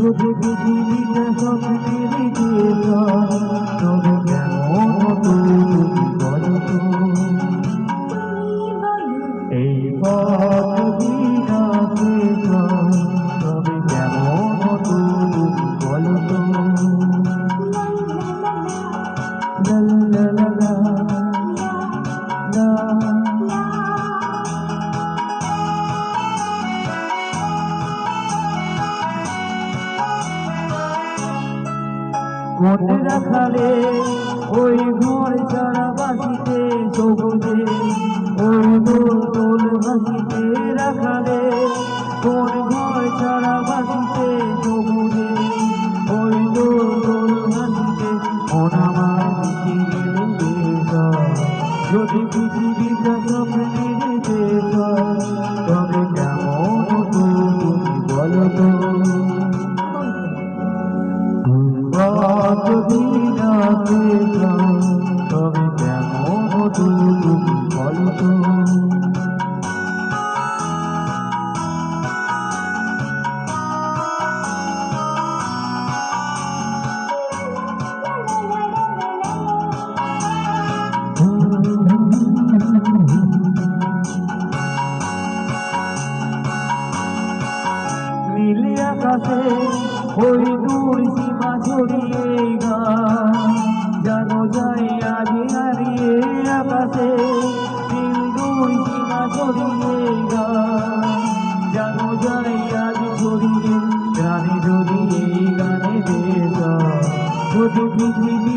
যদি পৃথিবীটা স্বপ্নের দেশ তবে কেমন তুমি বলো তো এই পথ বিনা শেষ তবে কেমন তুমি বলো তো লা লা লা লা লা মনে রাখালে ওই ঘর ছাড়া বাসিতে সবুজে ওই দোল দোল হাসিতে রাখালে কোন ঘর ছাড়া বাসিতে সবুজে ওই দোল দোল হাসিতে মন আমার মিশে গেলে যদি পৃথিবীটা স্বপ্নের দেশ তবে কেমন তুমি বলো তো যদি না পেতাম তবে কেমন তুমি বলো তো নীল আকাশে ওই দূর সীমা ছড়িয়ে গান জানো যাই আজ হারিয়ে আকাশে নীল দূর সীমা ছড়িয়ে গান জানো যাই আজ ছড়িয়ে গানে যদি এই গানে দেশ যদি পৃথিবী